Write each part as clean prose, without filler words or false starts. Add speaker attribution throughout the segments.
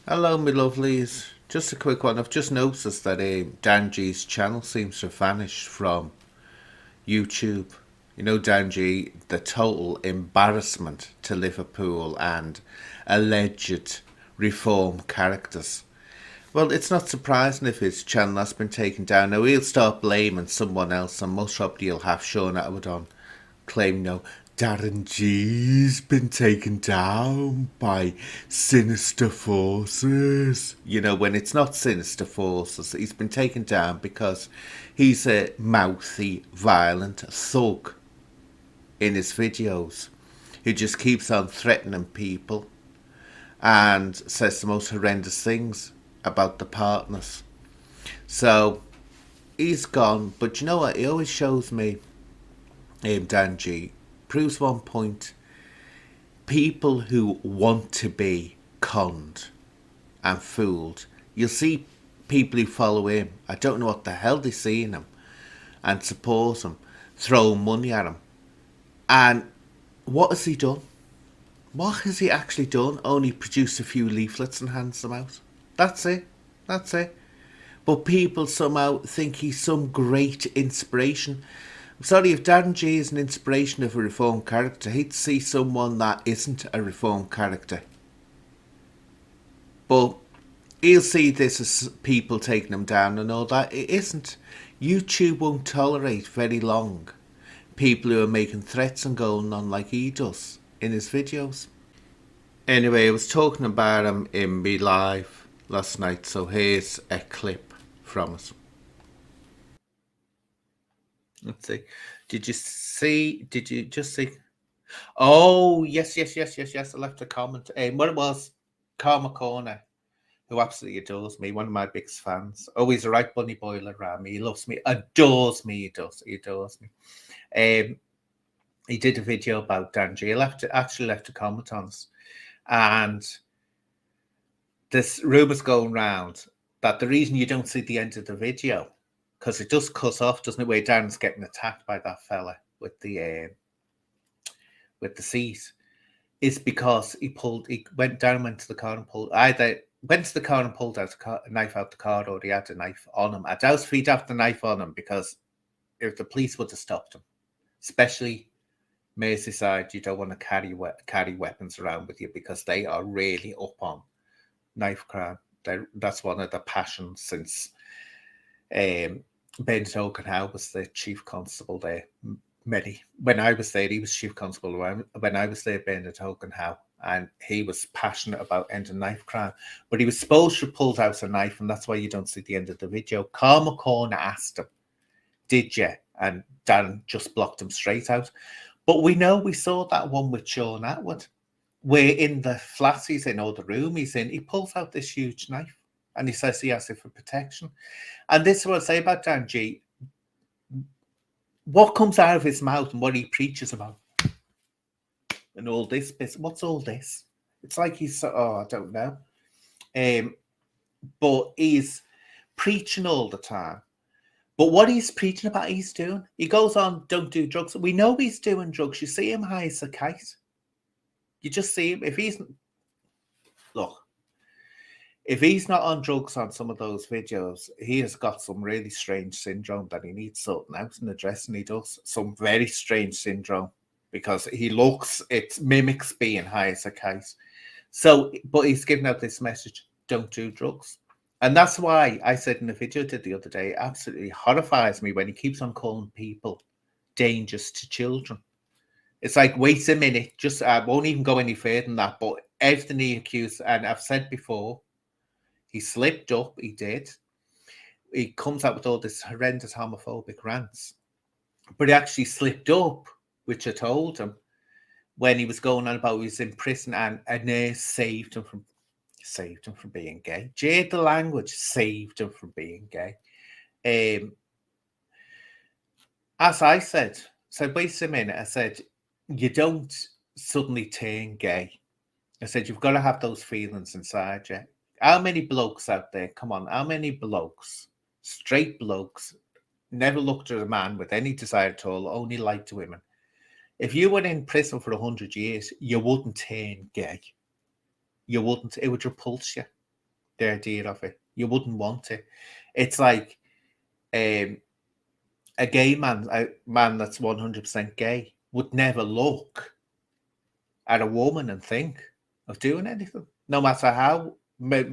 Speaker 1: Hello, my lovelies. Just a quick one. I've just noticed that Dan G's channel seems to have vanished from YouTube. You know, Dan G, the total embarrassment to Liverpool and alleged reform characters. Well, it's not surprising if his channel has been taken down. Now, he'll start blaming someone else, and most probably he'll have Sean Atwood on, claiming, no, Darren G's been taken down by sinister forces. You know, when it's not sinister forces, he's been taken down because he's a mouthy, violent thug in his videos who just keeps on threatening people and says the most horrendous things about the partners. So he's gone, but you know what? He always shows me, Dan G, proves one point. People who want to be conned and fooled. You'll see people who follow him. I don't know what the hell they see in him and support him, throw money at him. And what has he done? What has he actually done? Only produce a few leaflets and hands them out. That's it. That's it. But people somehow think he's some great inspiration. I'm sorry, if Darren G is an inspiration of a reformed character, I hate to see someone that isn't a reformed character. But he'll see this as people taking him down and all that. It isn't. YouTube won't tolerate very long people who are making threats and going on like he does in his videos. Anyway, I was talking about him in me live last night, so here's a clip from it. Let's see. Did you just see? Oh, yes. I left a comment. What it was, Karma Corner, who absolutely adores me, one of my biggest fans. Oh, he's a right bunny boiler around me. He loves me, adores me. He adores me. He did a video about Danji. He actually left a comment on us. And this rumour's going round that the reason you don't see the end of the video, because it does cut off, doesn't it, where Darren's getting attacked by that fella with the seat, is because Darren went to the car and pulled out a knife out the car, or he had a knife on him. I doubt if he'd have the knife on him, because if the police would have stopped him, especially Merseyside, you don't want to carry weapons around with you, because they are really up on knife crime. That's one of the passions since Ben Hogan-Howe was the chief constable there. When I was there, he was chief constable. When I was there, Bernard Hogan-Howe, and he was passionate about ending knife crime. But he was supposed to have pulled out a knife, and that's why you don't see the end of the video. Karma Corner asked him, "Did you?" And Darren just blocked him straight out. But we saw that one with Sean Atwood, where in the flat he's in, or the room he's in, he pulls out this huge knife and he says he has it for protection. And this is what I say about Dan G. What comes out of his mouth and what he preaches about and all this, what's all this? It's like he's, I don't know. But he's preaching all the time. But what he's preaching about, he's doing. He goes on, don't do drugs. We know he's doing drugs. You see him high as a kite. You just see him. If he's not on drugs on some of those videos, he has got some really strange syndrome that he needs sorting out and addressing. He does some very strange syndrome, because it mimics being high as a kite. So, but he's giving out this message, don't do drugs. And that's why I said in the video I did the other day, it absolutely horrifies me when he keeps on calling people dangerous to children. It's like, wait a minute, I won't even go any further than that, but everything he accused, and I've said before, he slipped up, he did. He comes out with all this horrendous homophobic rants, but he actually slipped up, which I told him, when he was going on about he was in prison and a nurse saved him from being gay. Jared the language, saved him from being gay. As I said, wait a minute, I said, you don't suddenly turn gay. I said, you've got to have those feelings inside you. How many blokes out there, come on, how many blokes, straight blokes, never looked at a man with any desire at all, only liked women? If you were in prison for 100 years, you wouldn't turn gay. You wouldn't. It would repulse you. the idea of it. You wouldn't want it. It's like a gay man, a man that's 100% gay, would never look at a woman and think of doing anything, no matter how, no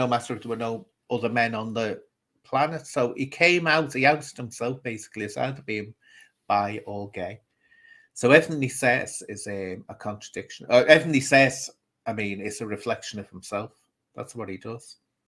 Speaker 1: matter if there were no other men on the planet. So he came out, he ousted himself basically as either being bi or gay. So everything he says is a contradiction. Everything he says, I mean, it's a reflection of himself. That's what he does.